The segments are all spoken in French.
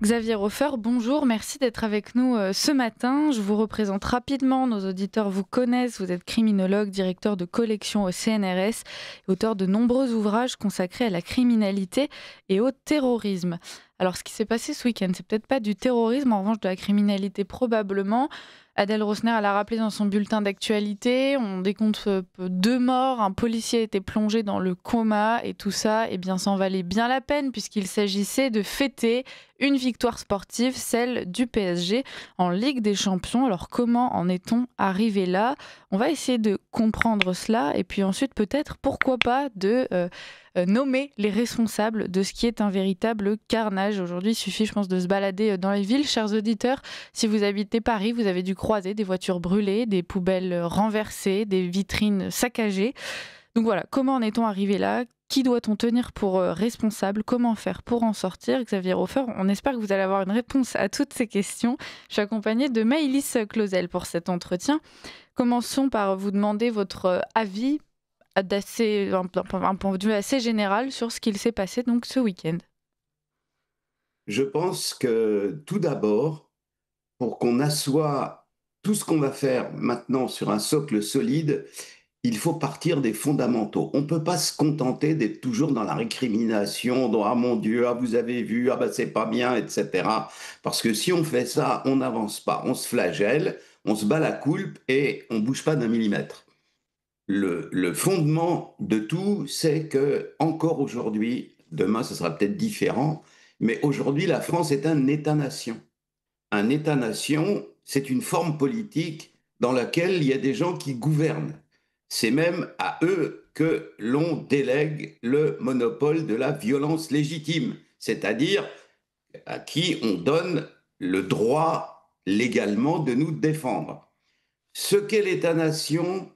Xavier Hofer, bonjour, merci d'être avec nous ce matin. Je vous représente rapidement, nos auditeurs vous connaissent, vous êtes criminologue, directeur de collection au CNRS, et auteur de nombreux ouvrages consacrés à la criminalité et au terrorisme. Alors ce qui s'est passé ce week-end, c'est peut-être pas du terrorisme, en revanche de la criminalité probablement. Adèle Rosner l'a rappelé dans son bulletin d'actualité, on décompte 2 morts, un policier a été plongé dans le coma et tout ça, eh bien, ça en valait bien la peine puisqu'il s'agissait de fêter une victoire sportive, celle du PSG en Ligue des Champions. Alors comment en est-on arrivé là? On va essayer de comprendre cela et puis ensuite peut-être, pourquoi pas, de nommer les responsables de ce qui est un véritable carnage. Aujourd'hui, il suffit, je pense, de se balader dans les villes. Chers auditeurs, si vous habitez Paris, vous avez dû croiser des voitures brûlées, des poubelles renversées, des vitrines saccagées. Donc voilà, comment en est-on arrivé là? Qui doit-on tenir pour responsable? Comment faire pour en sortir? Xavier Hofer, on espère que vous allez avoir une réponse à toutes ces questions. Je suis accompagnée de Maëlys Clausel pour cet entretien. Commençons par vous demander votre avis un point de vue assez général sur ce qu'il s'est passé donc ce week-end. Je pense que tout d'abord, pour qu'on assoie tout ce qu'on va faire maintenant sur un socle solide, il faut partir des fondamentaux. On ne peut pas se contenter d'être toujours dans la récrimination, dans ah mon Dieu, ah vous avez vu, ah ben c'est pas bien, etc. Parce que si on fait ça, on n'avance pas, on se flagelle, on se bat la coulpe et on bouge pas d'un millimètre. Le fondement de tout, c'est que encore aujourd'hui, demain ce sera peut-être différent, mais aujourd'hui la France est un État-nation. Un État-nation, c'est une forme politique dans laquelle il y a des gens qui gouvernent. C'est même à eux que l'on délègue le monopole de la violence légitime, c'est-à-dire à qui on donne le droit légalement de nous défendre. Ce qu'est l'État-nation,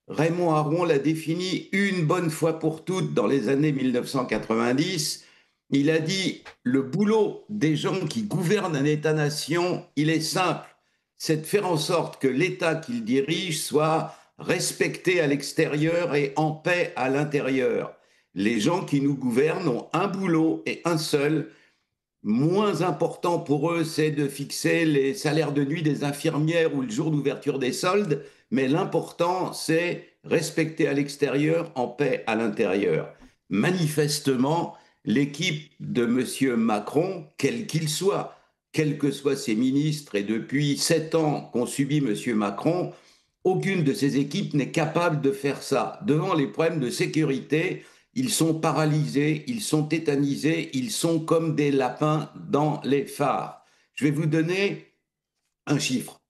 Raymond Aron l'a défini une bonne fois pour toutes dans les années 1990. Il a dit, le boulot des gens qui gouvernent un État-nation, il est simple, c'est de faire en sorte que l'État qu'ils dirigent soit respecté à l'extérieur et en paix à l'intérieur. Les gens qui nous gouvernent ont un boulot et un seul. Moins important pour eux, c'est de fixer les salaires de nuit des infirmières ou le jour d'ouverture des soldes, mais l'important, c'est respecter à l'extérieur, en paix à l'intérieur. Manifestement, l'équipe de M. Macron, quel qu'il soit, quels que soient ses ministres, et depuis 7 ans qu'on subit M. Macron, aucune de ces équipes n'est capable de faire ça. Devant les problèmes de sécurité, ils sont paralysés, ils sont tétanisés, ils sont comme des lapins dans les phares. Je vais vous donner un chiffre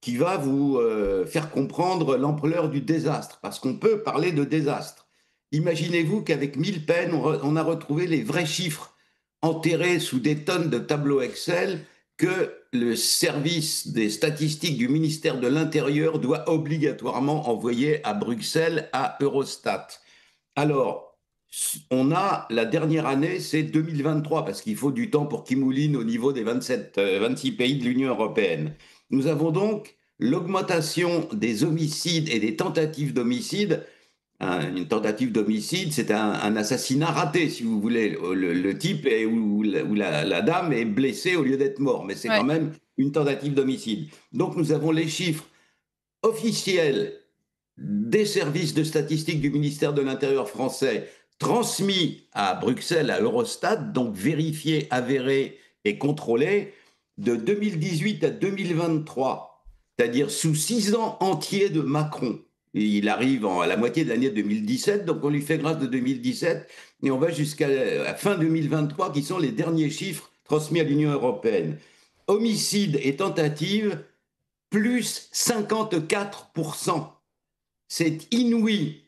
qui va vous faire comprendre l'ampleur du désastre, parce qu'on peut parler de désastre. Imaginez-vous qu'avec 1000 peines, on a retrouvé les vrais chiffres enterrés sous des tonnes de tableaux Excel que le service des statistiques du ministère de l'Intérieur doit obligatoirement envoyer à Bruxelles, à Eurostat. Alors, on a la dernière année, c'est 2023, parce qu'il faut du temps pour qu'il mouline au niveau des 27, 26 pays de l'Union européenne. Nous avons donc l'augmentation des homicides et des tentatives d'homicide. Une tentative d'homicide, c'est un assassinat raté, si vous voulez. Le type ou la dame est blessée au lieu d'être mort, mais c'est quand Ouais. même une tentative d'homicide. Donc nous avons les chiffres officiels des services de statistiques du ministère de l'Intérieur français transmis à Bruxelles, à Eurostat, donc vérifiés, avérés et contrôlés, de 2018 à 2023, c'est-à-dire sous 6 ans entiers de Macron. Et il arrive à la moitié de l'année 2017, donc on lui fait grâce de 2017, et on va jusqu'à la fin 2023, qui sont les derniers chiffres transmis à l'Union européenne. Homicide et tentative, plus 54%. C'est inouï.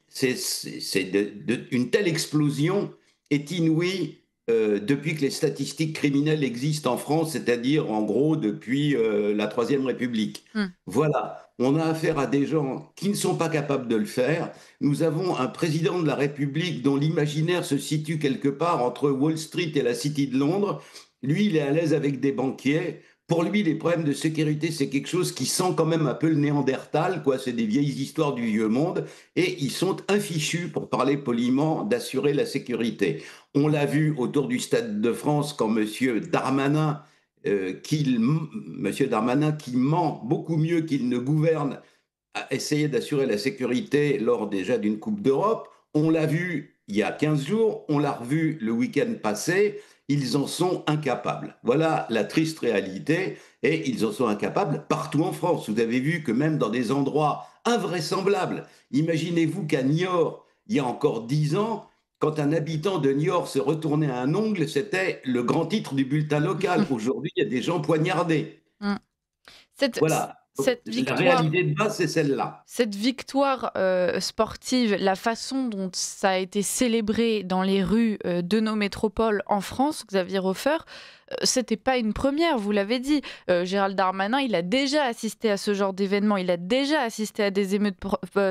Une telle explosion est inouïe depuis que les statistiques criminelles existent en France, c'est-à-dire en gros depuis la Troisième République. Hmm. Voilà, on a affaire à des gens qui ne sont pas capables de le faire. Nous avons un président de la République dont l'imaginaire se situe quelque part entre Wall Street et la City de Londres. Lui, il est à l'aise avec des banquiers. Pour lui, les problèmes de sécurité, c'est quelque chose qui sent quand même un peu le Néandertal, quoi. C'est des vieilles histoires du vieux monde, et ils sont infichus, pour parler poliment, d'assurer la sécurité. On l'a vu autour du Stade de France quand M. Darmanin M. Darmanin, qui ment beaucoup mieux qu'il ne gouverne, a essayé d'assurer la sécurité lors déjà d'une Coupe d'Europe. On l'a vu il y a 15 jours, on l'a revu le week-end passé. Ils en sont incapables. Voilà la triste réalité. Et ils en sont incapables partout en France. Vous avez vu que même dans des endroits invraisemblables, imaginez-vous qu'à Niort, il y a encore 10 ans, quand un habitant de Niort se retournait à un ongle, c'était le grand titre du bulletin local. Aujourd'hui, il y a des gens poignardés. Mmh. Cette Voilà. Donc, cette la victoire réalité de base, c'est celle-là. Cette victoire, sportive, la façon dont ça a été célébré dans les rues, de nos métropoles en France, Xavier Hofer, c'était pas une première, vous l'avez dit. Gérald Darmanin, il a déjà assisté à ce genre d'événement, il a déjà assisté à des émeutes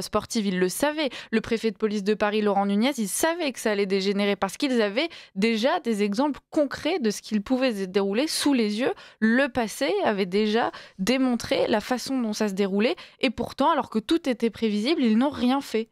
sportives, il le savait. Le préfet de police de Paris, Laurent Nunez, il savait que ça allait dégénérer parce qu'ils avaient déjà des exemples concrets de ce qu'il pouvait se dérouler sous les yeux. Le passé avait déjà démontré la façon dont ça se déroulait et pourtant, alors que tout était prévisible, ils n'ont rien fait.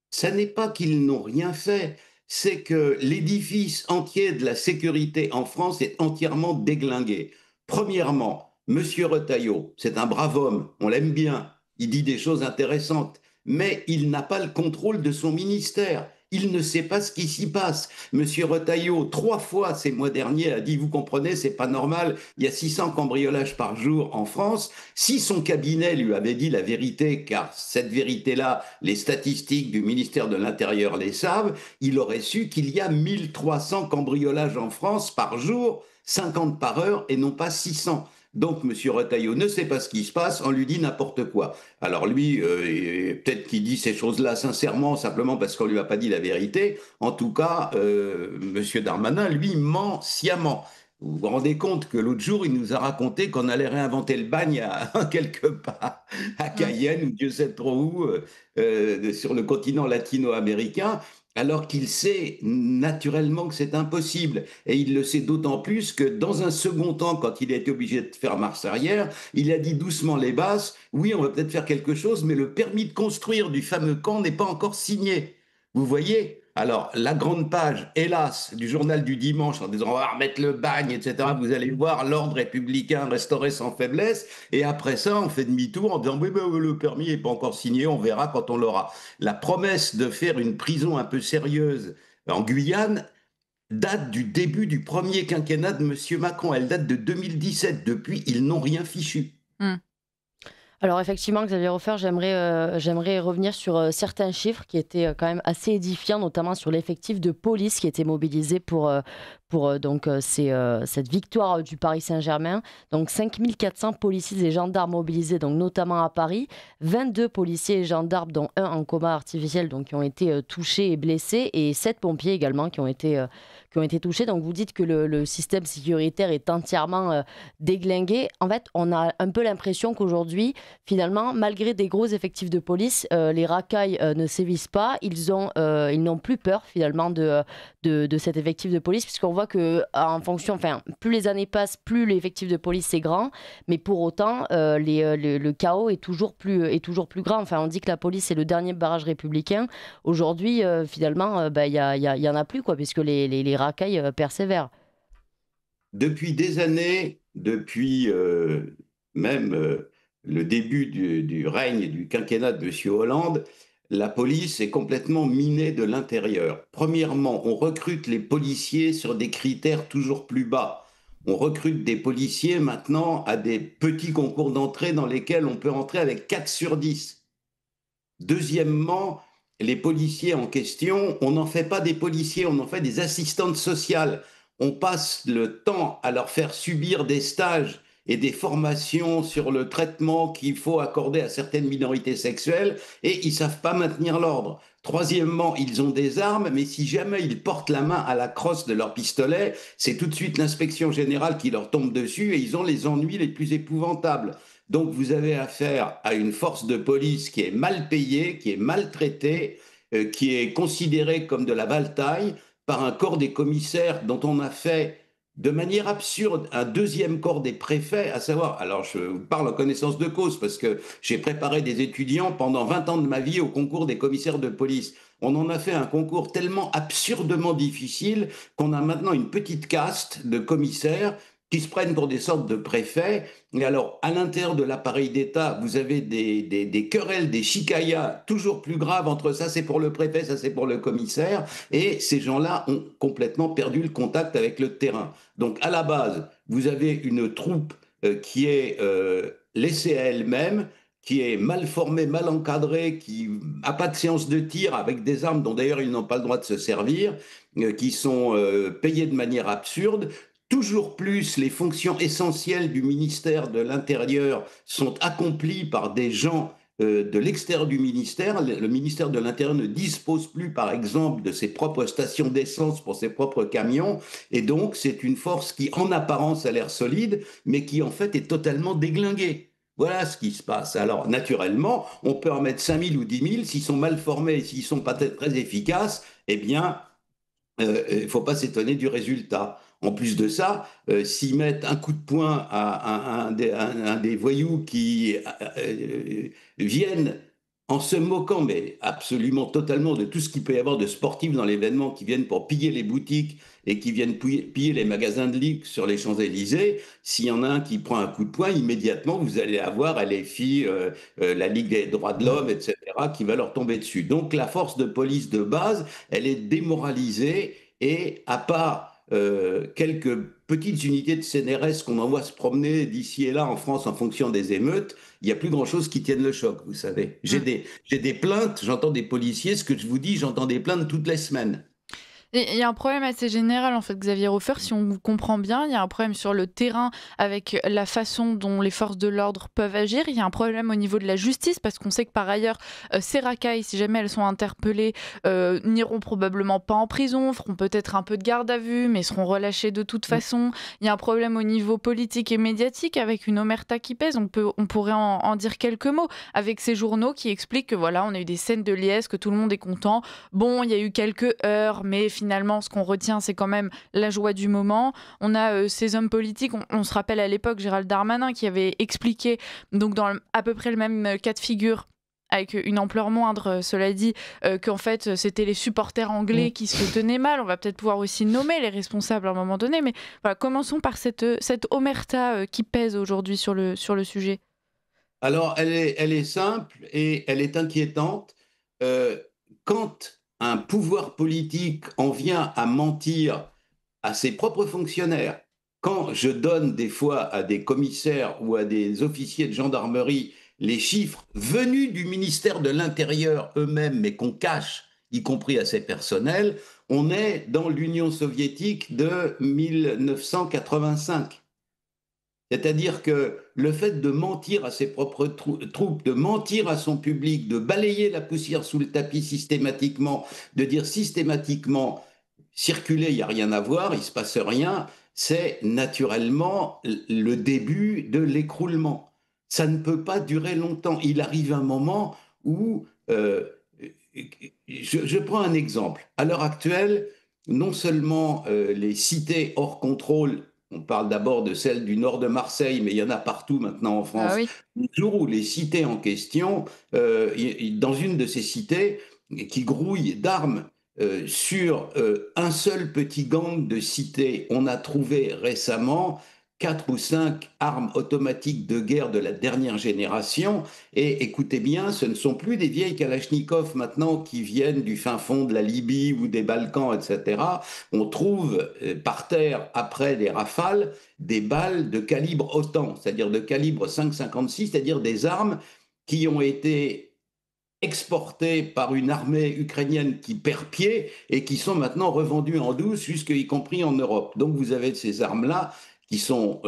Ça n'est pas qu'ils n'ont rien fait, c'est que l'édifice entier de la sécurité en France est entièrement déglingué. Premièrement, Monsieur Retailleau, c'est un brave homme, on l'aime bien, il dit des choses intéressantes, mais il n'a pas le contrôle de son ministère. Il ne sait pas ce qui s'y passe. Monsieur Retailleau, 3 fois ces mois derniers, a dit, vous comprenez, c'est pas normal, il y a 600 cambriolages par jour en France. Si son cabinet lui avait dit la vérité, car cette vérité-là, les statistiques du ministère de l'Intérieur les savent, il aurait su qu'il y a 1300 cambriolages en France par jour, 50 par heure et non pas 600. Donc, M. Retailleau ne sait pas ce qui se passe, on lui dit n'importe quoi. Alors lui, peut-être qu'il dit ces choses-là sincèrement, simplement parce qu'on lui a pas dit la vérité. En tout cas, M. Darmanin, lui, ment sciemment. Vous vous rendez compte que l'autre jour, il nous a raconté qu'on allait réinventer le bagne quelque part à Mmh. Cayenne ou Dieu sait trop où, sur le continent latino-américain, alors qu'il sait naturellement que c'est impossible. Et il le sait d'autant plus que dans un second temps, quand il a été obligé de faire marche arrière, il a dit doucement les basses, oui, on va peut-être faire quelque chose, mais le permis de construire du fameux camp n'est pas encore signé. Vous voyez? Alors, la grande page, hélas, du journal du dimanche en disant on va remettre le bagne, etc., vous allez voir l'ordre républicain restauré sans faiblesse. Et après ça, on fait demi-tour en disant oui, ben, le permis n'est pas encore signé, on verra quand on l'aura. La promesse de faire une prison un peu sérieuse en Guyane date du début du premier quinquennat de M. Macron. Elle date de 2017. Depuis, ils n'ont rien fichu. Mmh. Alors effectivement, Xavier Hofer, j'aimerais revenir sur certains chiffres qui étaient quand même assez édifiants, notamment sur l'effectif de police qui était mobilisé pour cette victoire du Paris Saint-Germain. Donc 5400 policiers et gendarmes mobilisés, donc notamment à Paris, 22 policiers et gendarmes, dont un en coma artificiel, donc qui ont été touchés et blessés, et 7 pompiers également qui ont été touchés. Donc vous dites que le système sécuritaire est entièrement déglingué. En fait, on a un peu l'impression qu'aujourd'hui, finalement, malgré des gros effectifs de police, les racailles ne sévissent pas. Ils n'ont plus peur finalement de cet effectif de police, puisqu'on voit que en fonction, enfin, plus les années passent, plus l'effectif de police est grand, mais pour autant, le chaos est toujours plus grand. Enfin, on dit que la police est le dernier barrage républicain. Aujourd'hui, finalement, il y en a plus, quoi, puisque les racailles persévèrent. Depuis des années, depuis même le début du règne et du quinquennat de M. Hollande, la police est complètement minée de l'intérieur. Premièrement, on recrute les policiers sur des critères toujours plus bas. On recrute des policiers maintenant à des petits concours d'entrée dans lesquels on peut entrer avec 4 sur 10. Deuxièmement, les policiers en question, on n'en fait pas des policiers, on en fait des assistantes sociales. On passe le temps à leur faire subir des stages et des formations sur le traitement qu'il faut accorder à certaines minorités sexuelles et ils ne savent pas maintenir l'ordre. Troisièmement, ils ont des armes, mais si jamais ils portent la main à la crosse de leur pistolet, c'est tout de suite l'inspection générale qui leur tombe dessus et ils ont les ennuis les plus épouvantables. Donc vous avez affaire à une force de police qui est mal payée, qui est maltraitée, qui est considérée comme de la valetaille par un corps des commissaires dont on a fait de manière absurde un deuxième corps des préfets, à savoir, alors je vous parle en connaissance de cause parce que j'ai préparé des étudiants pendant 20 ans de ma vie au concours des commissaires de police. On en a fait un concours tellement absurdement difficile qu'on a maintenant une petite caste de commissaires qui se prennent pour des sortes de préfets. Et alors, à l'intérieur de l'appareil d'État, vous avez des querelles, des chicayas toujours plus graves entre ça c'est pour le préfet, ça c'est pour le commissaire, et ces gens-là ont complètement perdu le contact avec le terrain. Donc, à la base, vous avez une troupe qui est laissée à elle-même, qui est mal formée, mal encadrée, qui n'a pas de séance de tir avec des armes dont d'ailleurs ils n'ont pas le droit de se servir, qui sont payés de manière absurde. Toujours plus, les fonctions essentielles du ministère de l'Intérieur sont accomplies par des gens de l'extérieur du ministère. Le ministère de l'Intérieur ne dispose plus, par exemple, de ses propres stations d'essence pour ses propres camions. Et donc, c'est une force qui, en apparence, a l'air solide, mais qui, en fait, est totalement déglinguée. Voilà ce qui se passe. Alors, naturellement, on peut en mettre 5 000 ou 10 000. S'ils sont mal formés, s'ils sont pas très efficaces, eh bien, il ne faut pas s'étonner du résultat. En plus de ça, s'ils mettent un coup de poing à un des voyous qui viennent en se moquant, mais absolument totalement, de tout ce qu'il peut y avoir de sportif dans l'événement, qui viennent pour piller les boutiques et qui viennent piller les magasins de luxe sur les Champs-Élysées, s'il y en a un qui prend un coup de poing, immédiatement, vous allez avoir LFI, la Ligue des droits de l'homme, etc., qui va leur tomber dessus. Donc la force de police de base, elle est démoralisée et à part quelques petites unités de CNRS qu'on envoie se promener d'ici et là en France en fonction des émeutes, il n'y a plus grand-chose qui tienne le choc, vous savez. J'ai des plaintes, j'entends des policiers, ce que je vous dis, j'entends des plaintes toutes les semaines. Et il y a un problème assez général, en fait, Xavier Hofer, si on vous comprend bien. Il y a un problème sur le terrain avec la façon dont les forces de l'ordre peuvent agir. Il y a un problème au niveau de la justice, parce qu'on sait que par ailleurs, ces racailles, si jamais elles sont interpellées, n'iront probablement pas en prison, feront peut-être un peu de garde à vue, mais seront relâchées de toute façon. Il y a un problème au niveau politique et médiatique avec une omerta qui pèse. On pourrait en dire quelques mots avec ces journaux qui expliquent que voilà, on a eu des scènes de liesse, que tout le monde est content. Bon, il y a eu quelques heures, mais finalement, ce qu'on retient, c'est quand même la joie du moment. On a ces hommes politiques, on se rappelle à l'époque Gérald Darmanin qui avait expliqué, donc dans à peu près le même cas de figure, avec une ampleur moindre, cela dit, qu'en fait, c'était les supporters anglais qui se tenaient mal. On va peut-être pouvoir aussi nommer les responsables à un moment donné, mais voilà, commençons par cette omerta qui pèse aujourd'hui sur le sujet. Alors, elle est simple et elle est inquiétante. Euh, Quand un pouvoir politique en vient à mentir à ses propres fonctionnaires, quand je donne des fois à des commissaires ou à des officiers de gendarmerie les chiffres venus du ministère de l'Intérieur eux-mêmes, mais qu'on cache, y compris à ses personnels, on est dans l'Union soviétique de 1985. C'est-à-dire que le fait de mentir à ses propres troupes, de mentir à son public, de balayer la poussière sous le tapis systématiquement, de dire systématiquement circuler, il n'y a rien à voir, il ne se passe rien, c'est naturellement le début de l'écroulement. Ça ne peut pas durer longtemps. Il arrive un moment où, je prends un exemple. À l'heure actuelle, non seulement les cités hors contrôle, on parle d'abord de celles du nord de Marseille, mais il y en a partout maintenant en Ah France. oui. Le jour où les cités en question, dans une de ces cités qui grouille d'armes sur un seul petit gang de cité, on a trouvé récemment 4 ou 5 armes automatiques de guerre de la dernière génération. Et écoutez bien, ce ne sont plus des vieilles Kalachnikov maintenant qui viennent du fin fond de la Libye ou des Balkans, etc. On trouve par terre, après des rafales, des balles de calibre OTAN, c'est-à-dire de calibre 5,56, c'est-à-dire des armes qui ont été exportées par une armée ukrainienne qui perd pied et qui sont maintenant revendues en douce, y compris en Europe. Donc vous avez ces armes-là qui sont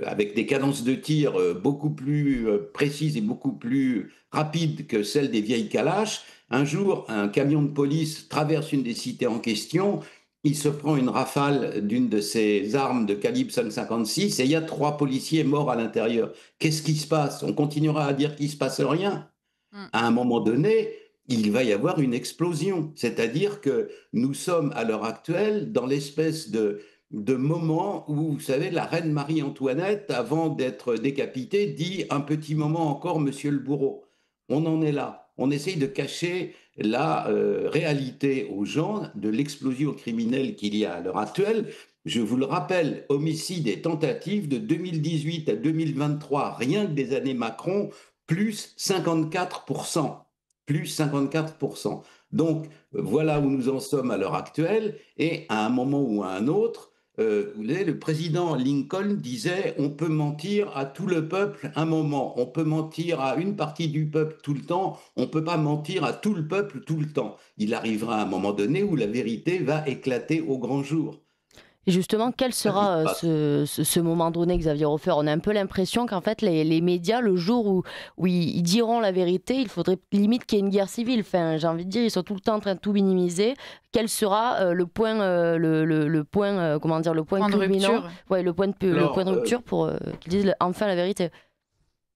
avec des cadences de tir beaucoup plus précises et beaucoup plus rapides que celles des vieilles Kalash. Un jour, un camion de police traverse une des cités en question, il se prend une rafale d'une de ces armes de calibre 5,56 et il y a 3 policiers morts à l'intérieur. Qu'est-ce qui se passe? On continuera à dire qu'il ne se passe rien? Mm. À un moment donné, il va y avoir une explosion. C'est-à-dire que nous sommes à l'heure actuelle dans l'espèce de moment où, vous savez, la reine Marie-Antoinette, avant d'être décapitée, dit un petit moment encore, monsieur le bourreau. On en est là. On essaye de cacher la réalité aux gens de l'explosion criminelle qu'il y a à l'heure actuelle. Je vous le rappelle, homicides et tentatives de 2018 à 2023, rien que des années Macron, plus 54%. Plus 54%. Donc, voilà où nous en sommes à l'heure actuelle. Et à un moment ou à un autre, vous savez, le président Lincoln disait on peut mentir à tout le peuple un moment, on peut mentir à une partie du peuple tout le temps, on ne peut pas mentir à tout le peuple tout le temps. Il arrivera un moment donné où la vérité va éclater au grand jour. Et justement, quel Ça qui se sera passe. ce moment donné, Xavier Hofer? On a un peu l'impression qu'en fait, les médias, le jour où ils diront la vérité, il faudrait limite qu'il y ait une guerre civile. Enfin, j'ai envie de dire, ils sont tout le temps en train de tout minimiser. Quel sera le point, comment dire, le point Point de culminant, rupture. ouais, le point Alors, de rupture pour qu'ils disent enfin la vérité?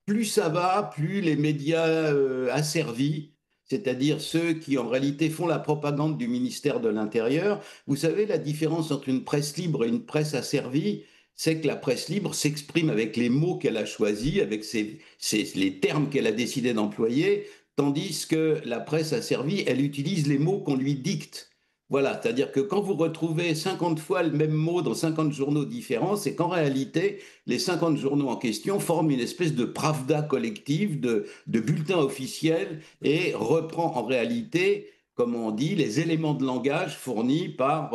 plus ça va, plus les médias asservis, c'est-à-dire ceux qui en réalité font la propagande du ministère de l'Intérieur. Vous savez, la différence entre une presse libre et une presse asservie, c'est que la presse libre s'exprime avec les mots qu'elle a choisis, avec les termes qu'elle a décidé d'employer, tandis que la presse asservie, elle utilise les mots qu'on lui dicte. Voilà, c'est-à-dire que quand vous retrouvez 50 fois le même mot dans 50 journaux différents, c'est qu'en réalité, les 50 journaux en question forment une espèce de pravda collective, de bulletin officiel, et reprend en réalité, comme on dit, les éléments de langage fournis par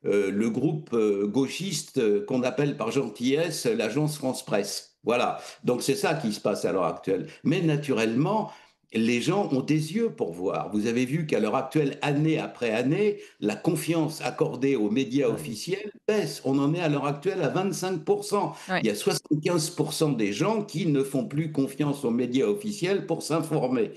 le groupe gauchiste qu'on appelle par gentillesse l'agence France Presse. Voilà, donc c'est ça qui se passe à l'heure actuelle. Mais naturellement, les gens ont des yeux pour voir. Vous avez vu qu'à l'heure actuelle, année après année, la confiance accordée aux médias officiels baisse. On en est à l'heure actuelle à 25%. Ouais. Il y a 75% des gens qui ne font plus confiance aux médias officiels pour s'informer.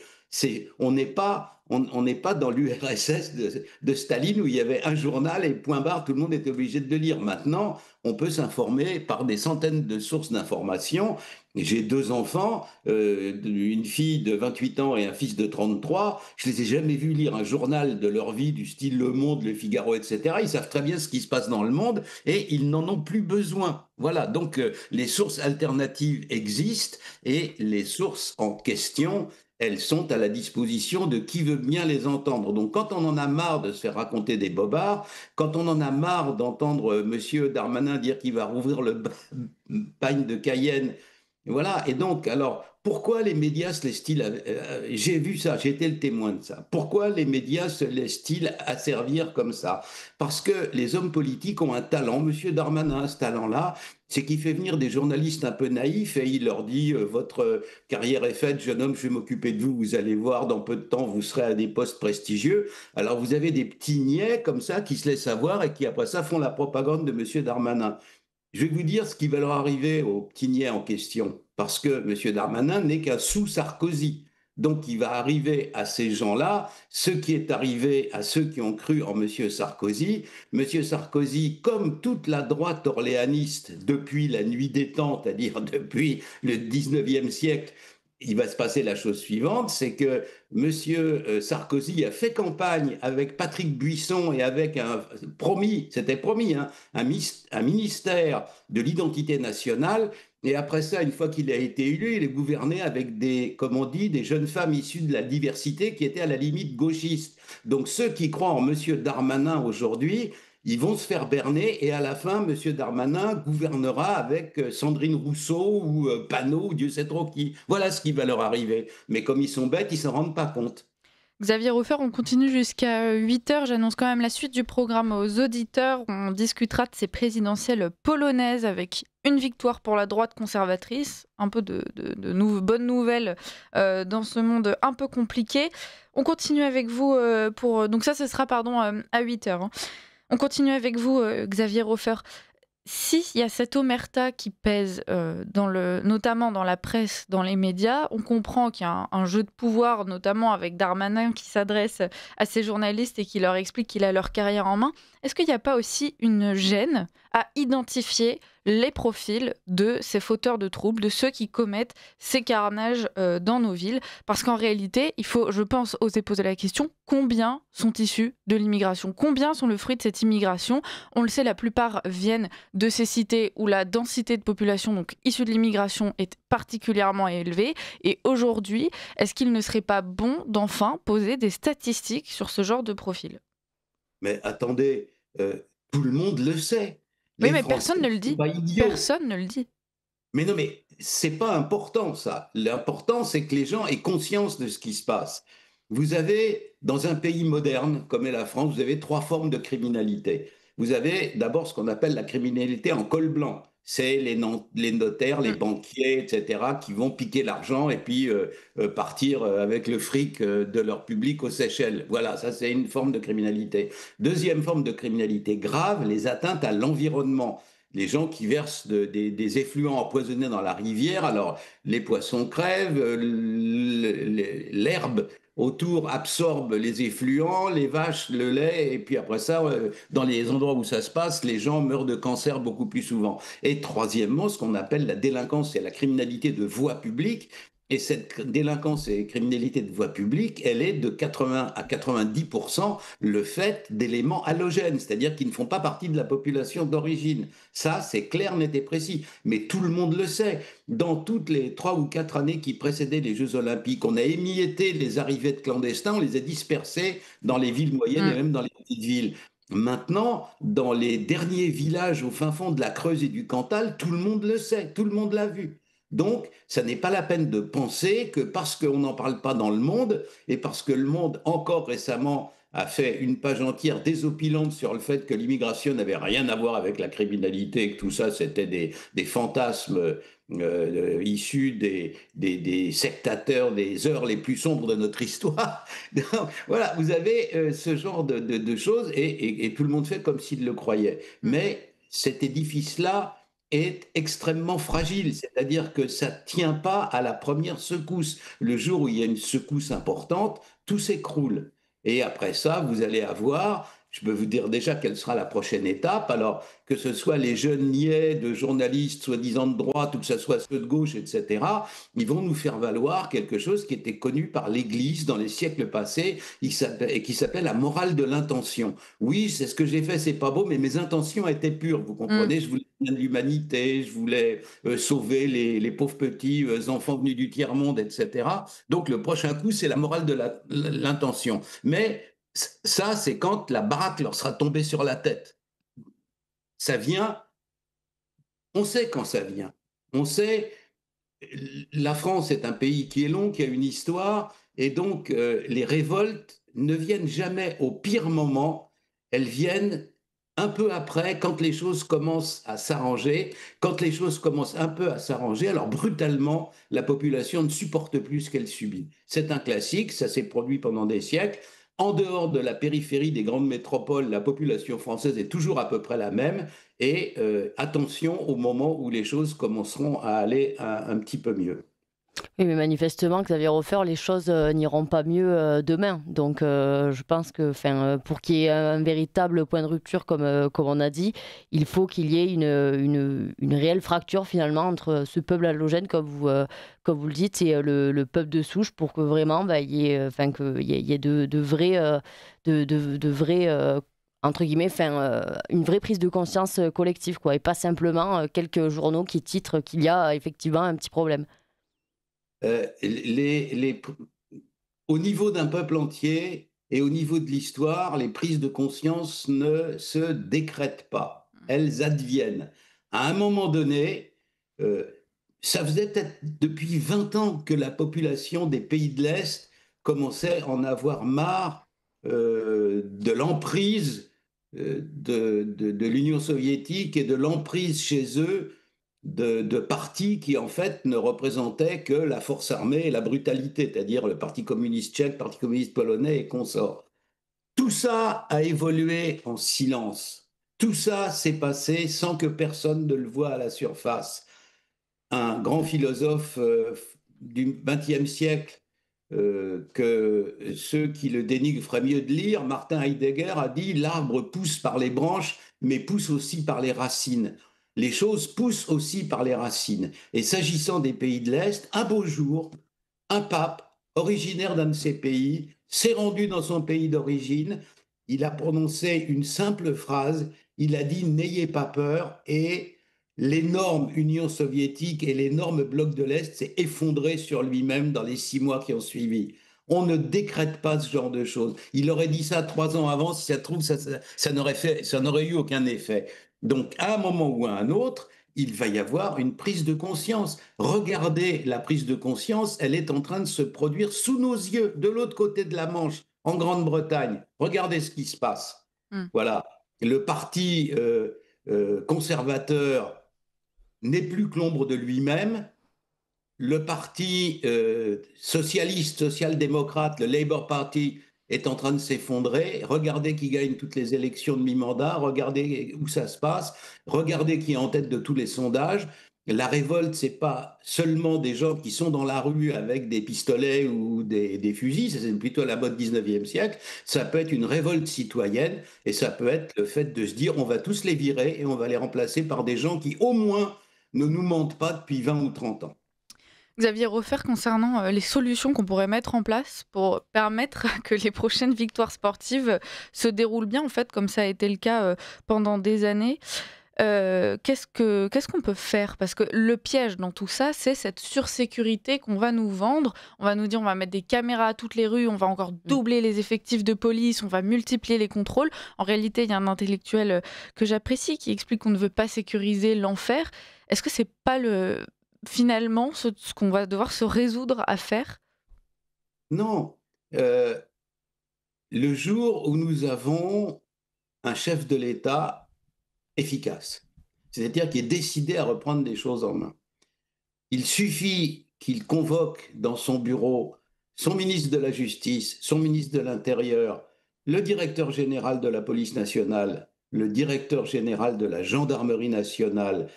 On n'est pas dans l'URSS de Staline où il y avait un journal et point barre, tout le monde était obligé de le lire. Maintenant, on peut s'informer par des centaines de sources d'informations. J'ai deux enfants, une fille de 28 ans et un fils de 33. Je les ai jamais vus lire un journal de leur vie du style Le Monde, Le Figaro, etc. Ils savent très bien ce qui se passe dans le monde et ils n'en ont plus besoin. Voilà, donc les sources alternatives existent et les sources en question, elles sont à la disposition de qui veut bien les entendre. Donc quand on en a marre de se faire raconter des bobards, quand on en a marre d'entendre Monsieur Darmanin dire qu'il va rouvrir le bagne de Cayenne, voilà, et donc, alors, pourquoi les médias se laissent-ils, j'ai vu ça, j'ai été le témoin de ça, pourquoi les médias se laissent-ils asservir comme ça? Parce que les hommes politiques ont un talent, Monsieur Darmanin a ce talent-là, c'est qu'il fait venir des journalistes un peu naïfs et il leur dit votre carrière est faite, jeune homme, je vais m'occuper de vous, vous allez voir, dans peu de temps, vous serez à des postes prestigieux. Alors vous avez des petits niais comme ça qui se laissent avoir et qui après ça font la propagande de Monsieur Darmanin. Je vais vous dire ce qui va leur arriver aux petits niais en question, parce que M. Darmanin n'est qu'un sous-Sarkozy. Donc il va arriver à ces gens-là ce qui est arrivé à ceux qui ont cru en M. Sarkozy. M. Sarkozy, comme toute la droite orléaniste depuis la nuit des temps, c'est-à-dire depuis le 19e siècle, il va se passer la chose suivante, c'est que M. Sarkozy a fait campagne avec Patrick Buisson et avec c'était promis, hein, un ministère de l'identité nationale. Et après ça, une fois qu'il a été élu, il est gouverné avec comme on dit, des jeunes femmes issues de la diversité qui étaient à la limite gauchistes. Donc ceux qui croient en M. Darmanin aujourd'hui, ils vont se faire berner et à la fin, M. Darmanin gouvernera avec Sandrine Rousseau ou Panot ou Dieu sait trop qui. Voilà ce qui va leur arriver. Mais comme ils sont bêtes, ils ne s'en rendent pas compte. Xavier Hofer, on continue jusqu'à 8h. J'annonce quand même la suite du programme aux auditeurs. On discutera de ces présidentielles polonaises avec une victoire pour la droite conservatrice. Un peu de bonnes nouvelles dans ce monde un peu compliqué. On continue avec vous donc ça, ce sera à 8h. Hein. On continue avec vous, Xavier Hofer. S'il y a cette omerta qui pèse, notamment dans la presse, dans les médias, on comprend qu'il y a un jeu de pouvoir, notamment avec Darmanin qui s'adresse à ces journalistes et qui leur explique qu'il a leur carrière en main. Est-ce qu'il n'y a pas aussi une gêne à identifier les profils de ces fauteurs de troubles, de ceux qui commettent ces carnages dans nos villes? Parce qu'en réalité, il faut, je pense, oser poser la question, combien sont issus de l'immigration? Combien sont le fruit de cette immigration? On le sait, la plupart viennent de ces cités où la densité de population donc issue de l'immigration est particulièrement élevée. Et aujourd'hui, est-ce qu'il ne serait pas bon d'enfin poser des statistiques sur ce genre de profil? Mais attendez, tout le monde le sait. Oui, Les mais Français personne ne ne le sont dit. pas idiots. Personne ne le dit. Mais non, mais c'est pas important ça. L'important, c'est que les gens aient conscience de ce qui se passe. Vous avez, dans un pays moderne comme est la France, vous avez trois formes de criminalité. Vous avez d'abord ce qu'on appelle la criminalité en col blanc. C'est les notaires, les Mm. banquiers, etc., qui vont piquer l'argent et puis partir avec le fric de leur public aux Seychelles. Voilà, ça c'est une forme de criminalité. Deuxième forme de criminalité grave, les atteintes à l'environnement, les gens qui versent des effluents empoisonnés dans la rivière. Alors, les poissons crèvent, l'herbe autour absorbe les effluents, les vaches, le lait, et puis après ça, dans les endroits où ça se passe, les gens meurent de cancer beaucoup plus souvent. Et troisièmement, ce qu'on appelle la délinquance et la criminalité de voie publique. Et cette délinquance et criminalité de voie publique, elle est de 80 à 90% le fait d'éléments halogènes, c'est-à-dire qui ne font pas partie de la population d'origine. Ça, c'est clair, net et précis. Mais tout le monde le sait. Dans toutes les 3 ou 4 années qui précédaient les Jeux Olympiques, on a émietté les arrivées de clandestins, on les a dispersés dans les villes moyennes et Mm. même dans les petites villes. Maintenant, dans les derniers villages au fin fond de la Creuse et du Cantal, tout le monde le sait, tout le monde l'a vu. Donc, ça n'est pas la peine de penser que parce qu'on n'en parle pas dans le monde, et parce que le monde, encore récemment, a fait une page entière désopilante sur le fait que l'immigration n'avait rien à voir avec la criminalité, et que tout ça, c'était des fantasmes issus des sectateurs des heures les plus sombres de notre histoire. Donc, voilà, vous avez ce genre de choses, et tout le monde fait comme s'il le croyait. Mm. Mais cet édifice-là est extrêmement fragile, c'est-à-dire que ça ne tient pas à la première secousse. Le jour où il y a une secousse importante, tout s'écroule. Et après ça, vous allez avoir, je peux vous dire déjà quelle sera la prochaine étape, alors que ce soit les jeunes niais de journalistes soi-disant de droite ou que ce soit ceux de gauche, etc., ils vont nous faire valoir quelque chose qui était connu par l'Église dans les siècles passés et qui s'appelle la morale de l'intention. Oui, c'est ce que j'ai fait, c'est pas beau, mais mes intentions étaient pures, vous Mm. comprenez? Je voulais bien de l'humanité, je voulais sauver les pauvres petits enfants venus du tiers-monde, etc. Donc le prochain coup, c'est la morale de l'intention. Mais ça, c'est quand la baraque leur sera tombée sur la tête. Ça vient, on sait quand ça vient. On sait, la France est un pays qui est long, qui a une histoire, et donc les révoltes ne viennent jamais au pire moment, elles viennent un peu après, quand les choses commencent à s'arranger, quand les choses commencent un peu à s'arranger, alors brutalement, la population ne supporte plus ce qu'elle subit. C'est un classique, ça s'est produit pendant des siècles. En dehors de la périphérie des grandes métropoles, la population française est toujours à peu près la même. Et attention au moment où les choses commenceront à aller un petit peu mieux. Oui, mais manifestement, Xavier Hofer, les choses n'iront pas mieux demain. Donc, je pense que, pour qu'il y ait un véritable point de rupture, comme on a dit, il faut qu'il y ait une réelle fracture finalement entre ce peuple halogène, comme vous le dites, et le peuple de souche, pour que vraiment, il y ait, qu'il y ait de vrais, de vrais entre guillemets, une vraie prise de conscience collective, quoi, et pas simplement quelques journaux qui titrent qu'il y a effectivement un petit problème. Euh, les, les, Au niveau d'un peuple entier et au niveau de l'histoire, les prises de conscience ne se décrètent pas, elles adviennent. À un moment donné, euh, ça faisait peut-être depuis 20 ans que la population des pays de l'Est commençait à en avoir marre de l'emprise de l'Union soviétique et de l'emprise chez eux de partis qui en fait ne représentaient que la force armée et la brutalité, c'est-à-dire le Parti communiste tchèque, le Parti communiste polonais et consorts. Tout ça a évolué en silence. Tout ça s'est passé sans que personne ne le voie à la surface. Un grand philosophe du XXe siècle, que ceux qui le dénigrent feraient mieux de lire, Martin Heidegger a dit: l'arbre pousse par les branches, mais pousse aussi par les racines. Les choses poussent aussi par les racines. Et s'agissant des pays de l'Est, un beau jour, un pape, originaire d'un de ces pays, s'est rendu dans son pays d'origine. Il a prononcé une simple phrase. Il a dit: n'ayez pas peur. Et l'énorme Union soviétique et l'énorme bloc de l'Est s'est effondré sur lui-même dans les 6 mois qui ont suivi. On ne décrète pas ce genre de choses. Il aurait dit ça 3 ans avant, si ça se trouve, ça n'aurait eu aucun effet. Donc, à un moment ou à un autre, il va y avoir une prise de conscience. Regardez, la prise de conscience, elle est en train de se produire sous nos yeux, de l'autre côté de la Manche, en Grande-Bretagne. Regardez ce qui se passe. Mm. Voilà. Le parti conservateur n'est plus que l'ombre de lui-même. Le parti socialiste, social-démocrate, le Labour Party, est en train de s'effondrer. Regardez qui gagne toutes les élections de mi-mandat, regardez où ça se passe, regardez qui est en tête de tous les sondages. La révolte, ce n'est pas seulement des gens qui sont dans la rue avec des pistolets ou des fusils, c'est plutôt la mode 19e siècle. Ça peut être une révolte citoyenne et ça peut être le fait de se dire on va tous les virer et on va les remplacer par des gens qui, au moins, ne nous mentent pas depuis 20 ou 30 ans. Xavier Refer, concernant les solutions qu'on pourrait mettre en place pour permettre que les prochaines victoires sportives se déroulent bien, en fait, comme ça a été le cas pendant des années. Qu'est-ce qu'on peut faire? Parce que le piège dans tout ça, c'est cette sursécurité qu'on va nous vendre. On va nous dire on va mettre des caméras à toutes les rues, on va encore doubler les effectifs de police, on va multiplier les contrôles. En réalité, il y a un intellectuel que j'apprécie qui explique qu'on ne veut pas sécuriser l'enfer. Est-ce que c'est pas finalement ce qu'on va devoir se résoudre à faire? Non. Le jour où nous avons un chef de l'État efficace, c'est-à-dire qui est décidé à reprendre des choses en main, il suffit qu'il convoque dans son bureau son ministre de la Justice, son ministre de l'Intérieur, le directeur général de la police nationale, le directeur général de la gendarmerie nationale,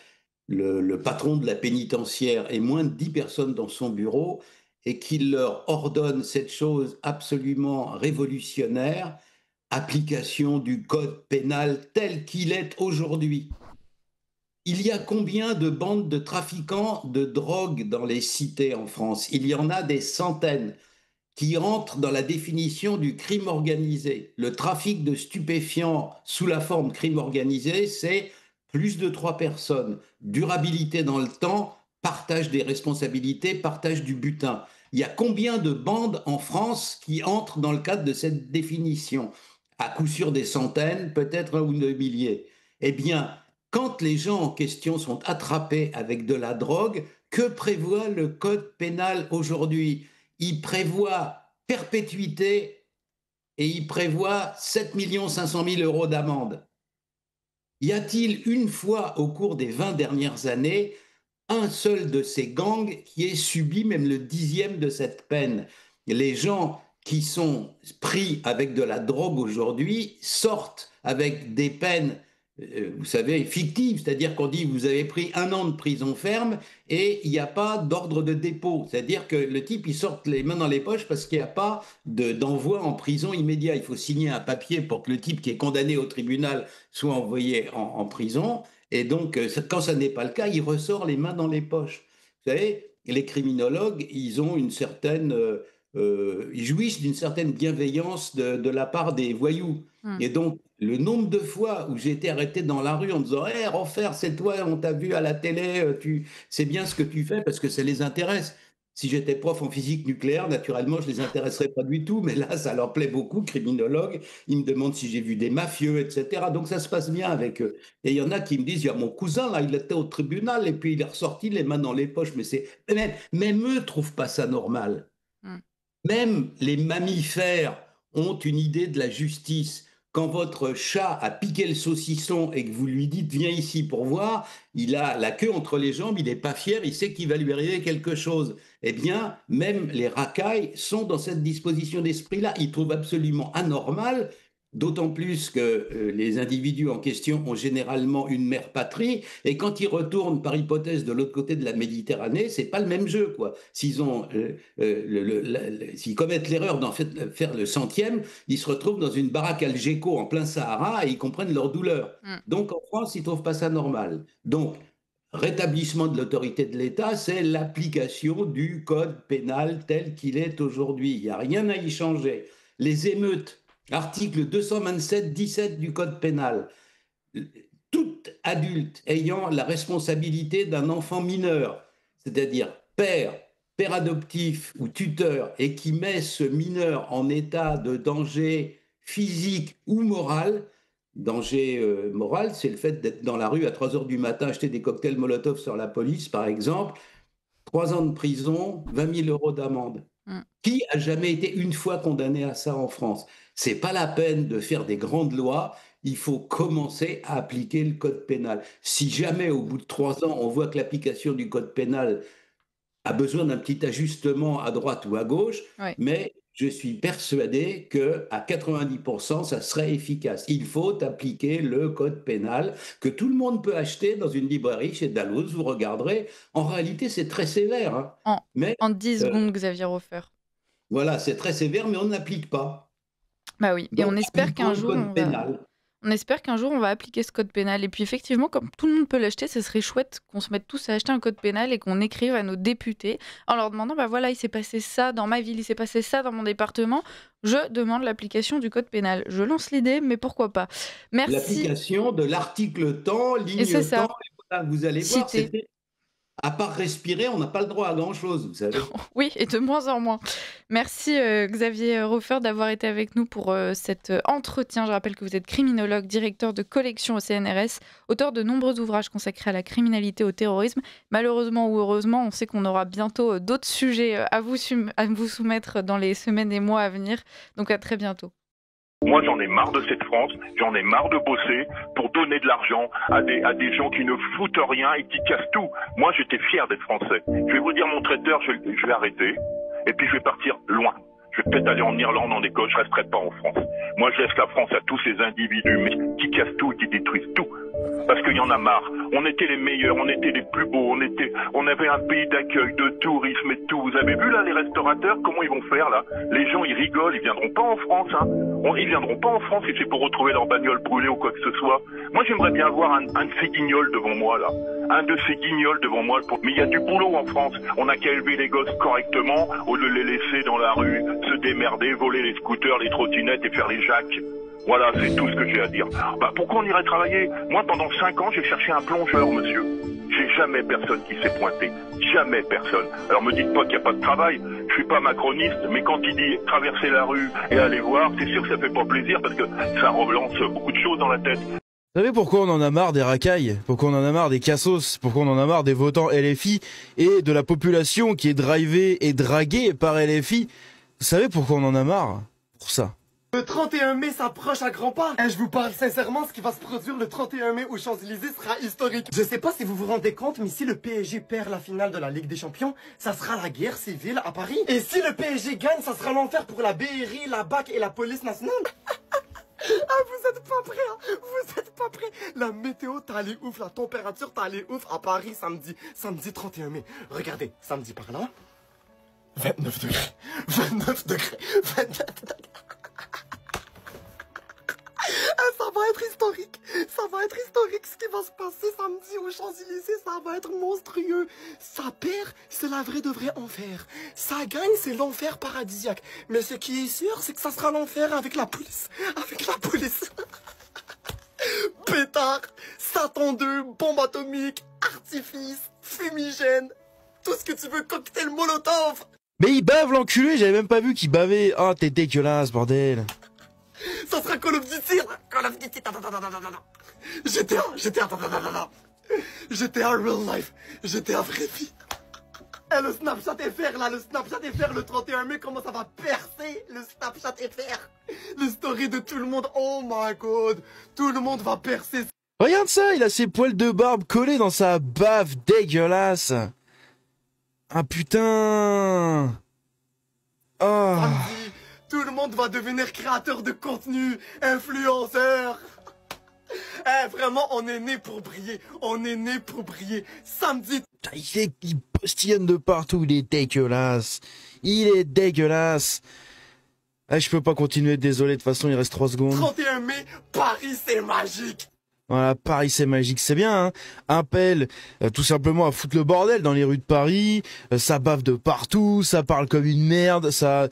le patron de la pénitentiaire et moins de 10 personnes dans son bureau et qu'il leur ordonne cette chose absolument révolutionnaire, application du code pénal tel qu'il est aujourd'hui. Il y a combien de bandes de trafiquants de drogue dans les cités en France? Il y en a des centaines qui entrent dans la définition du crime organisé. Le trafic de stupéfiants sous la forme crime organisé, c'est plus de 3 personnes, durabilité dans le temps, partage des responsabilités, partage du butin. Il y a combien de bandes en France qui entrent dans le cadre de cette définition? À coup sûr des centaines, peut-être un ou deux milliers. Eh bien, quand les gens en question sont attrapés avec de la drogue, que prévoit le code pénal aujourd'hui? Il prévoit perpétuité et il prévoit 7 500 000 euros d'amende. Y a-t-il une fois au cours des 20 dernières années un seul de ces gangs qui ait subi même le 10e de cette peine? Les gens qui sont pris avec de la drogue aujourd'hui sortent avec des peines, vous savez, fictives, c'est-à-dire qu'on dit vous avez pris 1 an de prison ferme et il n'y a pas d'ordre de dépôt, c'est-à-dire que le type il sort les mains dans les poches parce qu'il n'y a pas d'envoi en prison immédiat. Il faut signer un papier pour que le type qui est condamné au tribunal soit envoyé en prison. Et donc, quand ça n'est pas le cas, il ressort les mains dans les poches. Vous savez, les criminologues, ils ont une certaine, ils jouissent d'une certaine bienveillance de la part des voyous. Et donc, le nombre de fois où j'ai été arrêté dans la rue en me disant hey, Refer, c'est toi, on t'a vu à la télé, c'est bien ce que tu fais parce que ça les intéresse. Si j'étais prof en physique nucléaire, naturellement, je ne les intéresserais pas du tout, mais là, ça leur plaît beaucoup, criminologues. Ils me demandent si j'ai vu des mafieux, etc. Donc, ça se passe bien avec eux. Et il y en a qui me disent, il y a mon cousin, là, il était au tribunal et puis il est ressorti les mains dans les poches. Mais même eux ne trouvent pas ça normal. Même les mammifères ont une idée de la justice. Quand votre chat a piqué le saucisson et que vous lui dites viens ici pour voir, il a la queue entre les jambes, il n'est pas fier, il sait qu'il va lui arriver quelque chose. Eh bien, même les racailles sont dans cette disposition d'esprit-là. Ils trouvent absolument anormal, d'autant plus que les individus en question ont généralement une mère patrie, et quand ils retournent par hypothèse de l'autre côté de la Méditerranée, c'est pas le même jeu, quoi. S'ils commettent l'erreur d'en faire le centième, ils se retrouvent dans une baraque Algeco en plein Sahara et ils comprennent leur douleur. Donc en France, ils ne trouvent pas ça normal. Donc, rétablissement de l'autorité de l'État, c'est l'application du code pénal tel qu'il est aujourd'hui. Il n'y a rien à y changer. Les émeutes, article 227-17 du code pénal, tout adulte ayant la responsabilité d'un enfant mineur, c'est-à-dire père adoptif ou tuteur, et qui met ce mineur en état de danger physique ou moral, danger moral, c'est le fait d'être dans la rue à 3 heures du matin, acheter des cocktails Molotov sur la police, par exemple. 3 ans de prison, 20 000 euros d'amende. Qui a jamais été une fois condamné à ça en France? C'est pas la peine de faire des grandes lois. Il faut commencer à appliquer le code pénal. Si jamais, au bout de 3 ans, on voit que l'application du code pénal a besoin d'un petit ajustement à droite ou à gauche, Ouais. mais je suis persuadé qu'à 90%, ça serait efficace. Il faut appliquer le code pénal que tout le monde peut acheter dans une librairie chez Dalloz. Vous regarderez. En réalité, c'est très sévère. Hein. En 10 secondes, Xavier Hofer. Voilà, c'est très sévère, mais on n'applique pas. Bah oui, et Donc, on espère qu'un jour, on espère qu'un jour on va appliquer ce code pénal. Et puis effectivement, comme tout le monde peut l'acheter, ce serait chouette qu'on se mette tous à acheter un code pénal et qu'on écrive à nos députés en leur demandant, bah voilà, il s'est passé ça dans ma ville, il s'est passé ça dans mon département, je demande l'application du code pénal. Je lance l'idée, mais pourquoi pas. Merci. L'application de l'article temps, ligne temps, et voilà, vous allez voir, c'était... À part respirer, on n'a pas le droit à grand-chose, vous savez. Oui, et de moins en moins. Merci Xavier Hofer d'avoir été avec nous pour cet entretien. Je rappelle que vous êtes criminologue, directeur de collection au CNRS, auteur de nombreux ouvrages consacrés à la criminalité, au terrorisme. Malheureusement ou heureusement, on sait qu'on aura bientôt d'autres sujets à vous soumettre dans les semaines et mois à venir. Donc à très bientôt. Moi, j'en ai marre de cette France, j'en ai marre de bosser pour donner de l'argent à des gens qui ne foutent rien et qui cassent tout. Moi, j'étais fier d'être français. Je vais vous dire, mon traiteur, je vais arrêter et puis je vais partir loin. Je vais peut-être aller en Irlande, en Écosse, je resterai pas en France. Moi, je laisse la France à tous ces individus mais qui cassent tout, qui détruisent tout. Parce qu'il y en a marre. On était les meilleurs, on était les plus beaux, on avait un pays d'accueil, de tourisme et tout. Vous avez vu là les restaurateurs, comment ils vont faire là? Les gens ils rigolent, ils viendront pas en France, hein. Ils viendront pas en France si c'est pour retrouver leur bagnole brûlée ou quoi que ce soit. Moi j'aimerais bien avoir un de ces guignols devant moi là. Un de ces guignols devant moi. Mais il y a du boulot en France. On n'a qu'à élever les gosses correctement au lieu de les laisser dans la rue, se démerder, voler les scooters, les trottinettes et faire les jacks. Voilà, c'est tout ce que j'ai à dire. Bah, pourquoi on irait travailler? Moi, pendant 5 ans, j'ai cherché un plongeur, monsieur. J'ai jamais personne qui s'est pointé. Jamais personne. Alors me dites pas qu'il n'y a pas de travail. Je suis pas macroniste, mais quand il dit traverser la rue et aller voir, c'est sûr que ça fait pas plaisir parce que ça relance beaucoup de choses dans la tête. Vous savez pourquoi on en a marre des racailles? Pourquoi on en a marre des cassos? Pourquoi on en a marre des votants LFI et de la population qui est drivée et draguée par LFI? Vous savez pourquoi on en a marre? Pour ça. Le 31 mai s'approche à grands pas. Et je vous parle sincèrement, ce qui va se produire le 31 mai aux Champs-Élysées sera historique. Je sais pas si vous vous rendez compte, mais si le PSG perd la finale de la Ligue des Champions, ça sera la guerre civile à Paris. Et si le PSG gagne, ça sera l'enfer pour la BRI, la BAC et la police nationale. Ah, vous êtes pas prêts, hein? Vous êtes pas prêts. La météo, t'as les ouf, la température, t'as les ouf à Paris samedi 31 mai. Regardez, samedi par là, 29 degrés, 29 degrés, 29 degrés. Ça va être historique, ça va être historique ce qui va se passer samedi aux Champs-Élysées, ça va être monstrueux. Ça perd, c'est la vraie de vrai enfer. Ça gagne, c'est l'enfer paradisiaque. Mais ce qui est sûr, c'est que ça sera l'enfer avec la police. Avec la police. Pétard, Satan 2, bombe atomique, artifice, fumigène, tout ce que tu veux, cocktail Molotov. Mais il bave l'enculé, j'avais même pas vu qu'il bavait. Oh, t'es dégueulasse, bordel. Ça sera Call of Duty, Call of Duty, GTA, GTA real life, GTA vraie vie. Et le Snapchat FR là, le Snapchat FR le 31 mai, comment ça va percer le Snapchat FR. Le story de tout le monde, oh my god, tout le monde va percer. Regarde ça, il a ses poils de barbe collés dans sa bave dégueulasse. Ah putain. Oh. Samedi, tout le monde va devenir créateur de contenu, influenceur. Eh, vraiment, on est né pour briller. On est né pour briller. Samedi. Il postillonne de partout, il est dégueulasse. Il est dégueulasse. Ah, je peux pas continuer, désolé, de toute façon, il reste 3 secondes. 31 mai, Paris, c'est magique. Voilà, Paris c'est magique, c'est bien, hein. Appelle tout simplement à foutre le bordel dans les rues de Paris, ça bave de partout, ça parle comme une merde, ça...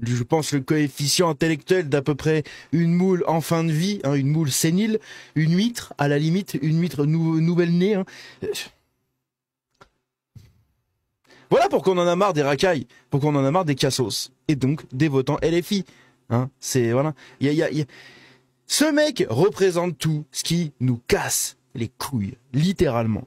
Je pense le coefficient intellectuel d'à peu près une moule en fin de vie, hein, une moule sénile, une huître, à la limite, une huître nouvelle-née. Hein. Voilà pourquoi on en a marre des racailles, pourquoi on en a marre des cassos, et donc des votants LFI. Hein, c'est, voilà, Ce mec représente tout ce qui nous casse les couilles, littéralement.